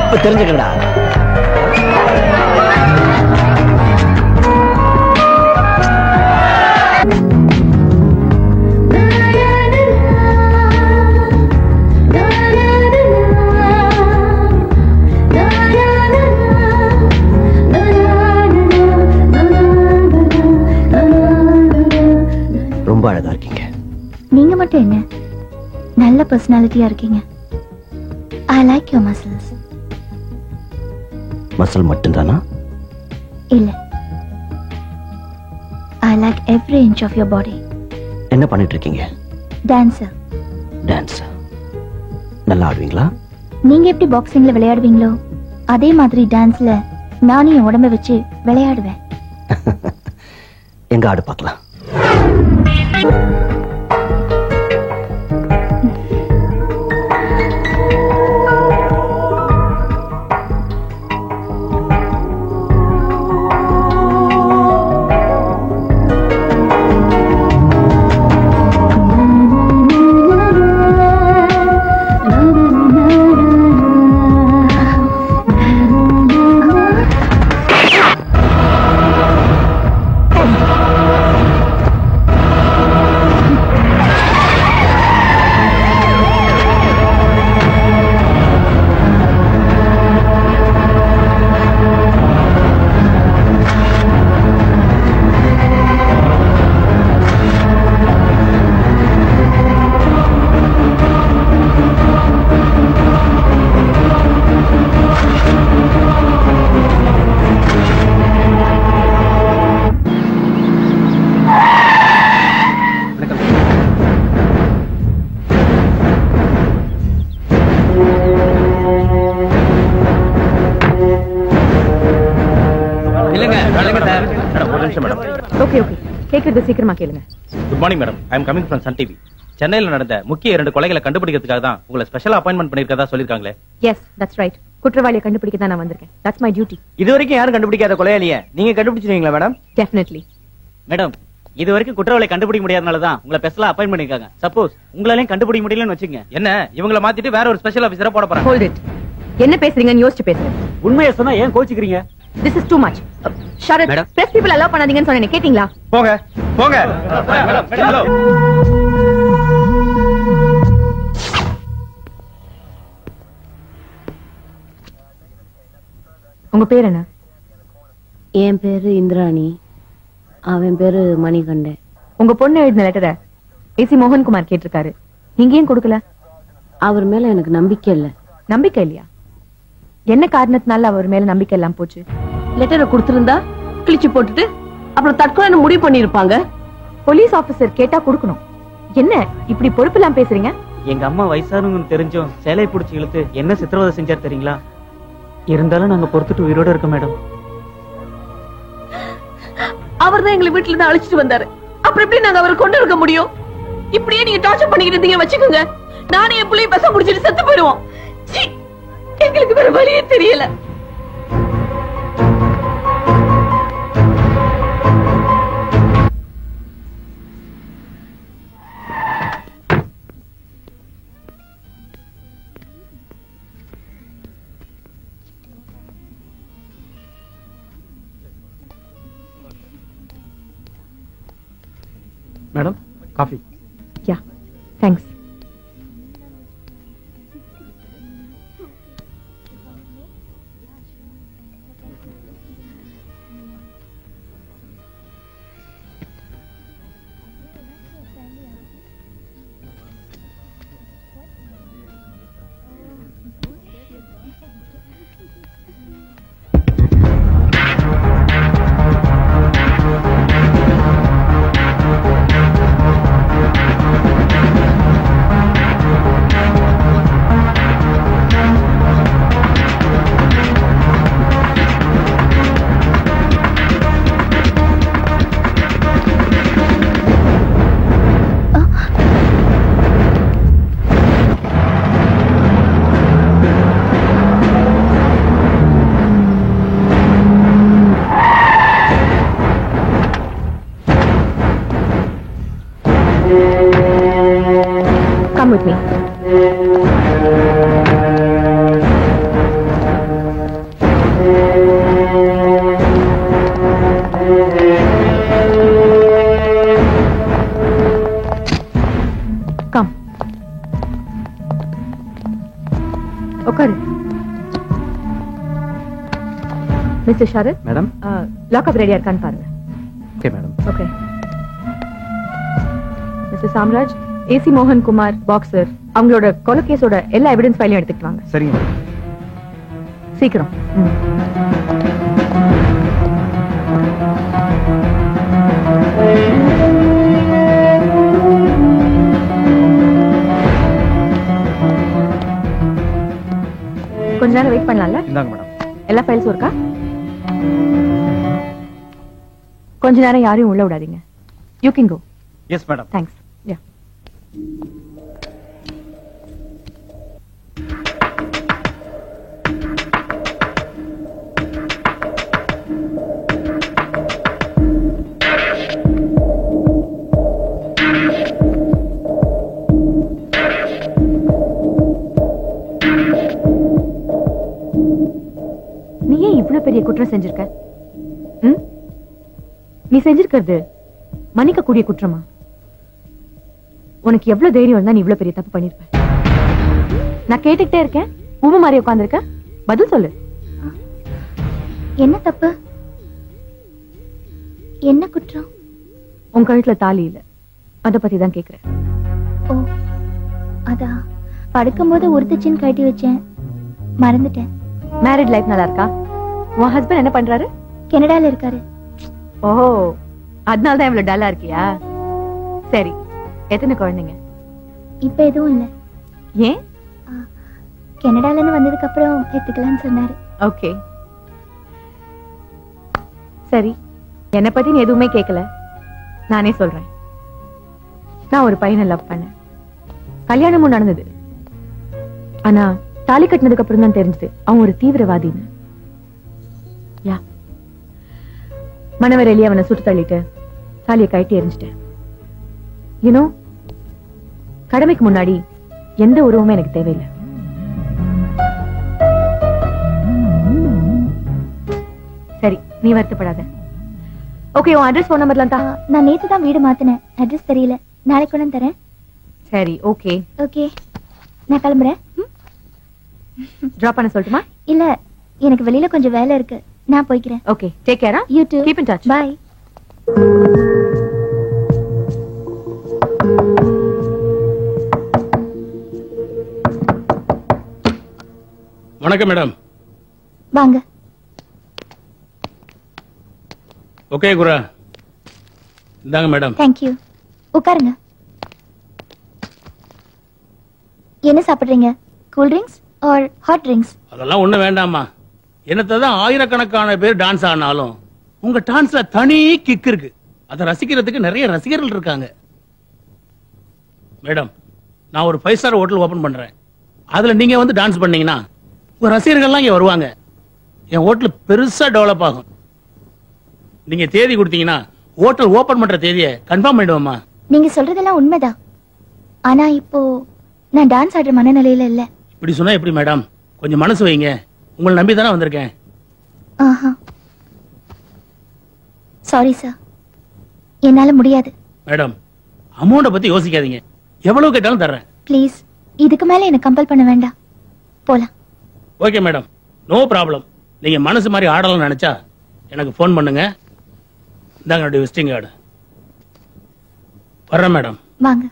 இப்ப தெரிஞ்சுக்கடா. ரொம்ப அழகா இருக்கீங்க. நீங்க மட்டும் என்ன நல்ல பர்சனாலிட்டியா இருக்கீங்க. I like your muscles. Muscle மட்டும்தானா? இல்ல, I like every inch of your body. என்ன பண்ணிட்டு இருக்கீங்க? டான்சர். டான்ஸ் நல்லா ஆடுவீங்களா? நீங்க எப்படி பாக்ஸிங்ல விளையாடுவீங்களோ அதே மாதிரி டான்ஸ்ல நானும் என் உடம்ப வச்சு விளையாடுவேன். எங்க ஆடு பார்க்கலாம். சீக்கிரமா கேளுங்க. Good morning madam. I am coming from Sun TV. சென்னையில நடந்த முக்கிய 2 கொலைகளை கண்டுபிடிக்கிறதுக்காக தான் உங்களை ஸ்பெஷல் அப்பாயின்ட்மென்ட் பண்ணிருக்கதா சொல்லிருக்காங்களே. Yes, that's right. குற்றவாளியை கண்டுபிடிக்க தான் நான் வந்திருக்கேன். That's my duty. இதுவரைக்கும் யாரும் கண்டுபிடிக்காத கொலையாளிய நீங்க கண்டுபிடிச்சிருவீங்களா மேடம்? டெஃபினெட்லி. மேடம், இதுவரைக்கும் குற்றவாளியை கண்டுபிடிக்க முடியாதனால தான் உங்களை ஸ்பெஷலா அப்பாயின்ட் பண்ணிருக்காங்க. சப்போஸ் உங்களாலையும் கண்டுபிடிக்க முடியலன்னு வச்சுங்க, என்ன இவங்களை மாத்திட்டு வேற ஒரு ஸ்பெஷல் ஆபீசரா போட போறாங்க. Hold it. என்ன பேசுறீங்கன்னு யோசிச்சு பேசுங்க. உண்மையை சொன்னா ஏன் கோச்சிக்கிறீங்க? This is too much. Sharad, press people allow பண்ணாதீங்கன்னு சொன்னேன், கேட்டிங்களா? போங்க போங்க. ஹலோ. உங்க பேர் என்ன? என் பேரு இந்திராணி, அவன் பேரு மணிகண்டன். உங்க பொண்ணு எழுதின லெட்டரை ஏசி மோகன்குமார் கேட்டிருக்காரு. நீங்க ஏன் கொடுக்கல? அவர் மேல எனக்கு நம்பிக்கை இல்ல. நம்பிக்கை இல்லையா? என்ன காரணத்தினால அவர் மேல நம்பிக்கை எல்லாம் போச்சு? லெட்டரை கொடுத்திருந்தா கிழிச்சு போட்டுட்டு அப்புறம் தற்கொலை முடிவு பண்ணிருப்பாங்க. போலீஸ் ஆபீசர் கேட்டா கொடுக்கணும். என்ன இப்படி பொறுப்பெல்லாம் பேசுறீங்க? எங்க அம்மா வயசானவங்கன்னு தெரிஞ்சும் சேலை பிடிச்சி இழுத்து என்ன சித்திரவதை செஞ்சார் தெரியுங்களா? இருந்தாலும் நாங்க பொறுத்துட்டு உயிரோட இருக்கோம் மேடம். அவர் தான் எங்களை வீட்டுல இருந்து அழைச்சிட்டு வந்தாரு. அப்புறம் எப்படி நாங்க அவரை கொண்டு இருக்க முடியும்? இப்படியே நீங்க டார்ச்சர் பண்ணிக்கிட்டு இருந்தீங்க வச்சுக்கோங்க, நானே என் பிள்ளைய பசம் குடிச்சிட்டு செத்து போயிடுவோம். எங்களுக்கு வேற வழியே தெரியல. Madam, coffee. Yeah, thanks. Come with me. உட்காரு. Mister Sharath, madam. லாக்அப் ரெடியா இருக்கான்னு பாருங்க. Okay madam. Okay. Mister Samraj, AC மோகன் குமார் பாக்ஸர் அவங்களோட கொலை கேஸோட எல்லா எவிடன்ஸ் ஃபைலையும் எடுத்துட்டு வாங்க. சரிங்க மேடம். சீக்கிரம். கொஞ்ச நேரம் வெயிட் பண்ணலாம்ல? இந்தாங்க மேடம். எல்லா ஃபைல்ஸும் இருக்கா? கொஞ்ச நேரம் யாரையும் உள்ள விடாதீங்க. You can go. Yes madam. Thanks. Yeah. நீ ஏன் இவ்வளவு பெரிய குற்றம் செஞ்சிருக்க? நீ செஞ்சிருக்கிறது மன்னிக்க கூடிய குற்றமா? உனக்கு எவ்வளவு தைரியம் இருந்தா நீ இவ்வளவு பெரிய தப்பு பண்ணிருப்ப? நான் கேட்டுக்கிட்டே இருக்கேன், ஊமை மாதிரி உட்கார்ந்திருக்க. பதில் சொல்லு. என்ன தப்பு? என்ன குற்றம்? உன் கழுத்துல தாலி இல்ல, அத பத்தி தான் கேக்குறேன். ஓ, அதா படுக்கும்போது உறுத்துச்சின்னு கட்டி வச்சேன், மறந்துட்டேன். மேரிட் லைஃப் நல்லா இருக்கா? உன் ஹஸ்பண்ட் என்ன பண்றாரு? கனடால இருக்காரு. ஓஹோ, அதனாலதான் இவ்வளவு டல்லா இருக்கியா? சரி, எத்தனை குழந்தைங்க? இப்ப எதுவும் இல்ல. ஏன்? கனடால இருந்து வந்ததுக்கு அப்புறம் எடுத்துக்கலாம்னு சொன்னாரு. ஓகே, சரி. என்னை பத்தி நீ எதுவுமே கேட்கல, நானே சொல்றேன். நான் ஒரு பையனை லவ் பண்ணேன். கல்யாணமும் நடந்தது. ஆனா தாலி கட்டினதுக்கு அப்புறம் தான் தெரிஞ்சது அவன் ஒரு தீவிரவாதின்னு. யா, மனவரையிலேயே அவனை சுட்டு தள்ளிட்டு தாலியை கழட்டி எரிஞ்சிட்டேன். யூனோ, கடமைக்கு முன்னாடி எந்த உறவுமே எனக்கு தேவையில்லை. சரி, நீ வருத்தப்படாத. ஓகே, உன் அட்ரஸ் போன் நம்பர்லாம் தான். நான் நேத்து தான் வீடு மாத்தினேன், அட்ரஸ் தெரியல. நாளைக்கு கொண்டு தரேன். சரி, ஓகே. ஓகே, நான் கிளம்புறேன். டிராப் பண்ண சொல்லட்டுமா? இல்ல, எனக்கு வெளியில கொஞ்சம் வேலை இருக்கு, நான் போய்க்கிறேன். Okay, take care. You too. Keep in touch. Bye. வணக்கம் மேடம். வாங்க. ஓகே குரா, இந்தாங்க மேடம். Thank you. உட்காருங்க. என்ன சாப்பிடுறீங்க? Cool drinks R hot drinks? அதெல்லாம் ஒண்ணு வேண்டாமா. என்னத்தான் ஆயிரக்கணக்கான பேர் டான்ஸ் ஆனாலும் உங்க டான்ஸ்ல தனி கிக் இருக்கு. அதை ரசிக்கிறதுக்கு நிறைய ரசிகர்கள் இருக்காங்க. மேடம், நான் ஒரு 5 ஸ்டார் ஹோட்டல் ஓபன் பண்றேன். அதுல நீங்க வந்து டான்ஸ் பண்ணீங்கன்னா உங்க ரசிகர்கள்லாம் இங்க வருவாங்க. என் ஹோட்டல் பெருசா டெவலப் ஆகும். நீங்க தேதி கொடுத்தீங்கன்னா ஹோட்டல் ஓபன் பண்ற தேதியை கன்ஃபார்ம் பண்ணிடுவோமா? நீங்க சொல்றதெல்லாம் உண்மைதான். ஆனா இப்போ நான் டான்ஸ் ஆடுற மனநிலையில இல்ல. இப்படி சொன்னா எப்படி மேடம்? கொஞ்சம் மனசு வைங்க. உங்களை நம்பி தானே வந்திருக்கேன். ஆஹா, சாரி சார், என்னால முடியாது. மேடம், அமௌண்ட பத்தி யோசிக்காதீங்க. எவ்வளவு கேட்டாலும் தர்றேன். ப்ளீஸ், இதுக்கு மேல என்ன கம்பல் பண்ண வேண்டாம். போலாம். Okay madam, no problem. நீங்க மனசு மாதிரி ஆடலாம் நினைச்சா எனக்கு போன் பண்ணுங்க. இந்தாங்க விசிட்டிங் கார்டு. வர்றேன் மேடம். வாங்க.